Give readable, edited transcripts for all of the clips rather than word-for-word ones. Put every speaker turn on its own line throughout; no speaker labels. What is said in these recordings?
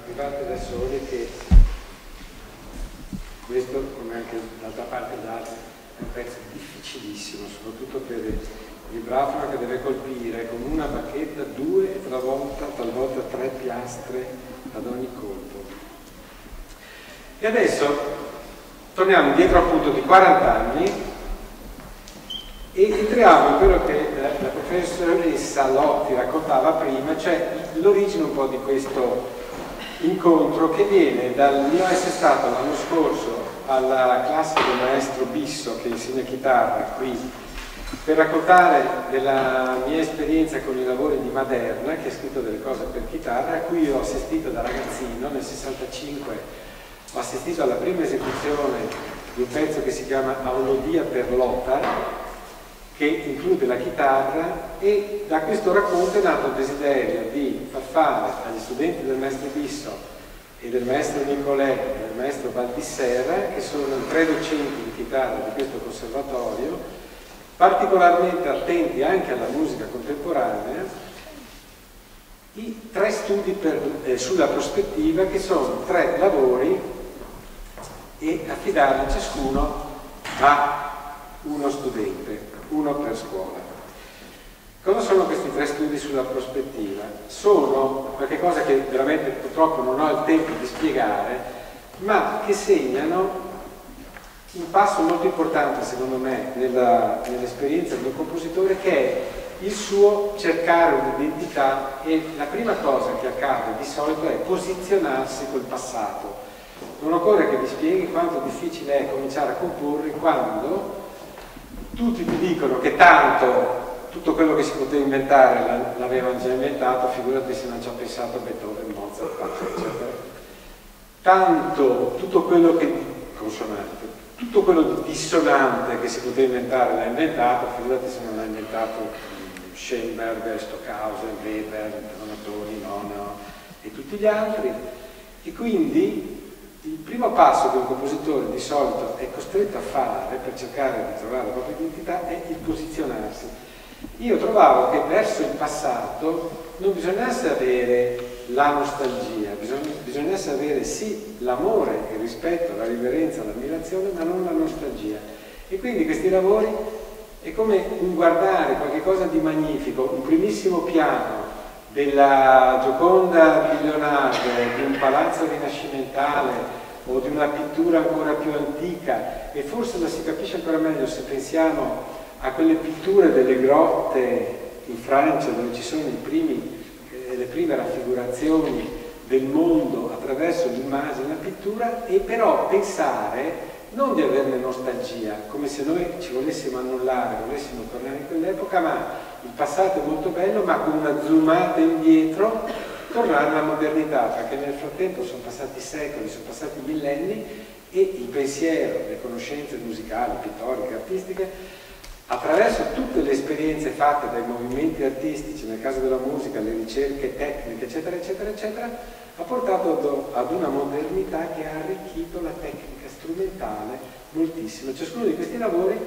arrivate da soli che questo, come anche d'altra parte d'altri, è un pezzo difficilissimo, soprattutto per il vibrafono che deve colpire con una bacchetta 2 talvolta 3 piastre ad ogni colpo. E adesso torniamo indietro appunto di 40 anni e entriamo in quello che la professoressa Lotti raccontava prima, cioè l'origine un po' di questo incontro che viene dal mio essere stato l'anno scorso alla classe del maestro Bisso che insegna chitarra qui per raccontare della mia esperienza con i lavori di Maderna, che ha scritto delle cose per chitarra, a cui ho assistito da ragazzino. Nel 65 ho assistito alla prima esecuzione di un pezzo che si chiama Aulodia per Lota, che include la chitarra, e da questo racconto è nato il desiderio di far fare agli studenti del maestro Bisso e del maestro Nicolè e del maestro Baldisserra, che sono 3 docenti di chitarra di questo conservatorio, particolarmente attenti anche alla musica contemporanea, i 3 studi sulla prospettiva, che sono 3 lavori, e affidarli ciascuno a uno studente, uno per scuola. Cosa sono questi 3 studi sulla prospettiva? Sono qualcosa che veramente purtroppo non ho il tempo di spiegare, ma che segnano un passo molto importante secondo me nell'esperienza del compositore, che è il suo cercare un'identità, e la prima cosa che accade di solito è posizionarsi col passato. Non occorre che vi spieghi quanto difficile è cominciare a comporre quando tutti ti dicono che tanto tutto quello che si poteva inventare l'avevano già inventato, figurati se non ci ha pensato Beethoven, Mozart, eccetera. Tanto tutto quello che consonante, tutto quello di dissonante che si poteva inventare l'ha inventato, figurati se non l'ha inventato Schoenberg, Stockhausen, Weber, Donatori, Nono e tutti gli altri. E quindi il primo passo che un compositore di solito è costretto a fare per cercare di trovare la propria identità è il posizionarsi. Io trovavo che verso il passato non bisognasse avere la nostalgia, bisognasse avere sì l'amore, il rispetto, la riverenza, l'ammirazione, ma non la nostalgia. E quindi questi lavori è come un guardare qualcosa di magnifico, un primissimo piano della Gioconda di Leonardo, di un palazzo rinascimentale o di una pittura ancora più antica, e forse lo si capisce ancora meglio se pensiamo a quelle pitture delle grotte in Francia dove ci sono le prime raffigurazioni del mondo attraverso l'immagine, la pittura, e però pensare non di averne nostalgia, come se noi ci volessimo annullare, volessimo tornare in quell'epoca, ma il passato è molto bello, ma con una zoomata indietro tornare alla modernità, perché nel frattempo sono passati secoli, sono passati millenni, e il pensiero, le conoscenze musicali, pittoriche, artistiche, attraverso tutte le esperienze fatte dai movimenti artistici, nel caso della musica, le ricerche tecniche, eccetera, eccetera, eccetera, ha portato ad una modernità che ha arricchito la tecnica strumentale moltissimo. Ciascuno di questi lavori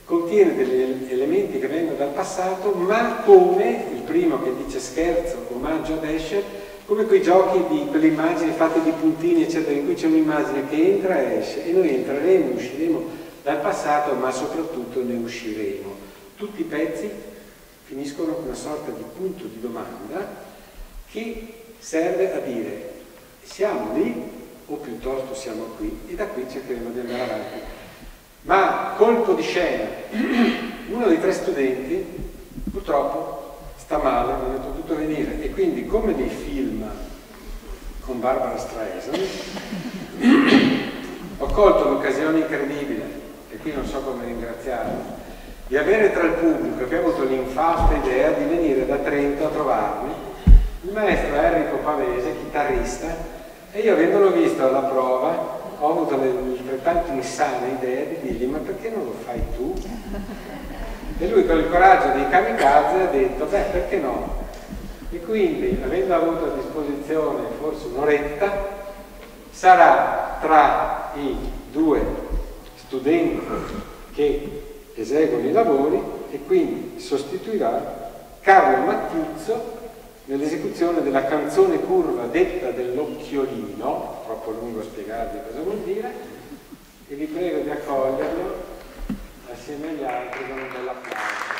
contiene degli elementi che vengono dal passato, ma come il primo, che dice Scherzo, Omaggio ad Escher, come quei giochi di quelle immagini fatte di puntini, eccetera, in cui c'è un'immagine che entra e esce, e noi entreremo e usciremo dal passato, ma soprattutto ne usciremo. Tutti i pezzi finiscono con una sorta di punto di domanda che serve a dire siamo lì o piuttosto siamo qui, e da qui cercheremo di andare avanti. Ma colpo di scena, uno dei 3 studenti purtroppo sta male, non è potuto venire, e quindi, come nei film con Barbara Streisand, ho colto l'occasione incredibile, e qui non so come ringraziarlo, di avere tra il pubblico, che ha avuto l'infausta idea di venire da Trento a trovarmi, il maestro Errico Pavese, chitarrista, e io, avendolo visto alla prova, ho avuto l'altrettanto insana idea di dirgli: ma perché non lo fai tu? E lui, con il coraggio dei kamikaze, ha detto: beh, perché no? E quindi, avendo avuto a disposizione forse un'oretta, sarà tra i 2 studenti che eseguono i lavori, e quindi sostituirà Carlo Mattiuzzo, nell'esecuzione della canzone curva detta dell'occhiolino, troppo lungo a spiegarvi cosa vuol dire, e vi prego di accoglierlo assieme agli altri con un bel applauso.